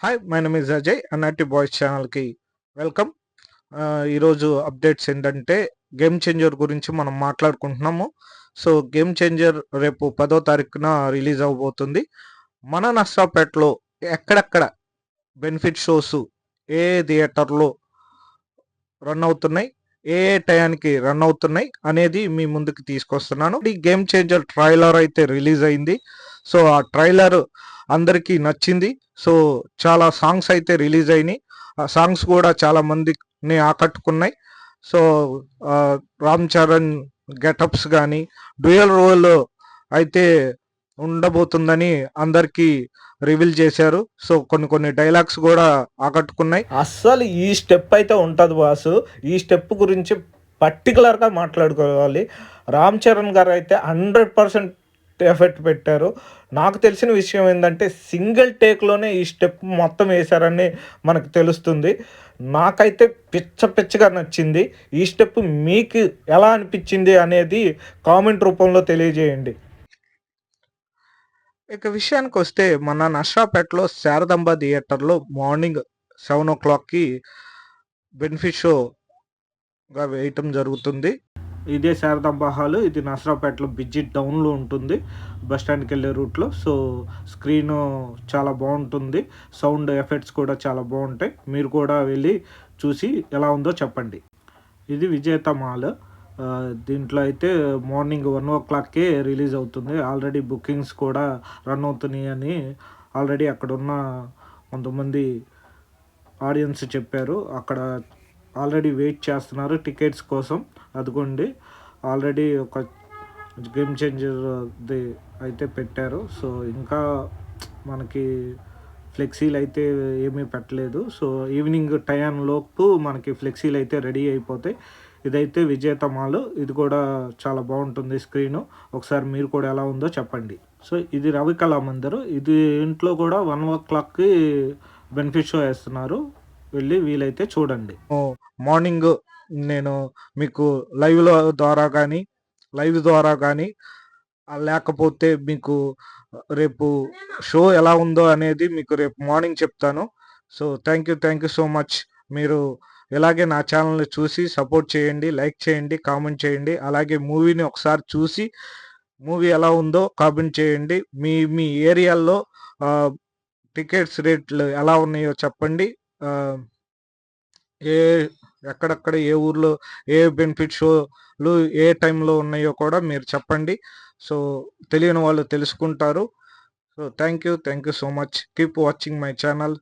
Hi, my name is Ajay. అన్నట్టి boys ఛానల్కి welcome. ఈరోజు అప్డేట్స్ ఏంటంటే గేమ్ చేంజర్ గురించి మనం మాట్లాడుకుంటున్నాము. సో గేమ్ చేంజర్ రేపు 10వ తారీఖున రిలీజ్ అవబోతుంది. మన నర్సాపేటలో ఎక్కడెక్కడ బెనిఫిట్ షోస్ ఏ థియేటర్లో రన్ అవుతున్నాయి, ఏ టయానికి రన్ అవుతున్నాయి అనేది మీ ముందుకు తీసుకొస్తున్నాను. ఈ గేమ్ చేంజర్ ట్రైలర్ అయితే రిలీజ్ అయింది. సో ఆ ట్రైలర్ అందరికీ నచ్చింది. సో చాలా సాంగ్స్ అయితే రిలీజ్ అయినాయి. ఆ సాంగ్స్ కూడా చాలా మందిని ఆకట్టుకున్నాయి. సో రామ్ చరణ్ గెటప్స్ కానీ డ్యూయల్ రోల్ అయితే ఉండబోతుందని అందరికీ రివీల్ చేశారు. సో కొన్ని డైలాగ్స్ కూడా ఆకట్టుకున్నాయి. అస్సలు ఈ స్టెప్ అయితే ఉంటుంది బాసు. ఈ స్టెప్ గురించి పర్టికులర్గా మాట్లాడుకోవాలి. రామ్ చరణ్ గారు అయితే 100% ఎఫెక్ట్ పెట్టారు. నాకు తెలిసిన విషయం ఏంటంటే సింగిల్ టేక్లోనే ఈ స్టెప్ మొత్తం వేశారని మనకు తెలుస్తుంది. నాకైతే పిచ్చగా నచ్చింది. ఈ స్టెప్ మీకు ఎలా అనిపించింది అనేది కామెంట్ రూపంలో తెలియజేయండి. ఇక విషయానికి వస్తే మన నర్సాపేటలో శారదాంబ థియేటర్లో మార్నింగ్ 7 o'clockకి బెనిఫిట్ షోగా వేయటం జరుగుతుంది. ఇదే శారదాంబ హాల్. ఇది నర్సరావుపేటలో బిజీ డౌన్లో ఉంటుంది, బస్ స్టాండ్కి వెళ్ళే రూట్లో. సో స్క్రీన్ చాలా బాగుంటుంది, సౌండ్ ఎఫెక్ట్స్ కూడా చాలా బాగుంటాయి. మీరు కూడా వెళ్ళి చూసి ఎలా ఉందో చెప్పండి. ఇది విజేత మాల్. దీంట్లో అయితే మార్నింగ్ 1 o'clockకే రిలీజ్ అవుతుంది. ఆల్రెడీ బుకింగ్స్ కూడా రన్ అవుతున్నాయి అని ఆల్రెడీ అక్కడ ఉన్న కొంతమంది ఆడియన్స్ చెప్పారు. అక్కడ ఆల్రెడీ వెయిట్ చేస్తున్నారు టికెట్స్ కోసం. అదిగోండి, ఆల్రెడీ ఒక గేమ్ చేంజర్ది అయితే పెట్టారు. సో ఇంకా మనకి ఫ్లెక్సీలు అయితే ఏమీ పెట్టలేదు. సో ఈవినింగ్ టైంలోపు మనకి ఫ్లెక్సీలు అయితే రెడీ అయిపోతాయి. ఇదైతే విజేత మాల్. ఇది కూడా చాలా బాగుంటుంది స్క్రీను. ఒకసారి మీరు కూడా ఎలా ఉందో చెప్పండి. సో ఇది రవి కళామందిర్. ఇది ఇంట్లో కూడా 1 o'clockకి బెనిఫిట్ షో వేస్తున్నారు. వెళ్ళి వీలైతే చూడండి. మార్నింగ్ నేను మీకు లైవ్ ద్వారా కానీ లేకపోతే మీకు రేపు షో ఎలా ఉందో అనేది మీకు రేపు మార్నింగ్ చెప్తాను. So thank you so much. మీరు ఇలాగే నా ఛానల్ని చూసి సపోర్ట్ చేయండి, లైక్ చేయండి, కామెంట్ చేయండి. అలాగే మూవీని ఒకసారి చూసి మూవీ ఎలా ఉందో కామెంట్ చేయండి. మీ ఏరియాల్లో టికెట్స్ రేట్లు ఎలా ఉన్నాయో చెప్పండి. ఏ ఎక్కడెక్కడ ఏ ఊర్లో ఏ బెనిఫిట్ షోలు ఏ టైంలో ఉన్నాయో కూడా మీరు చెప్పండి. సో తెలియని వాళ్ళు తెలుసుకుంటారు. So thank you so much. Keep watching my channel.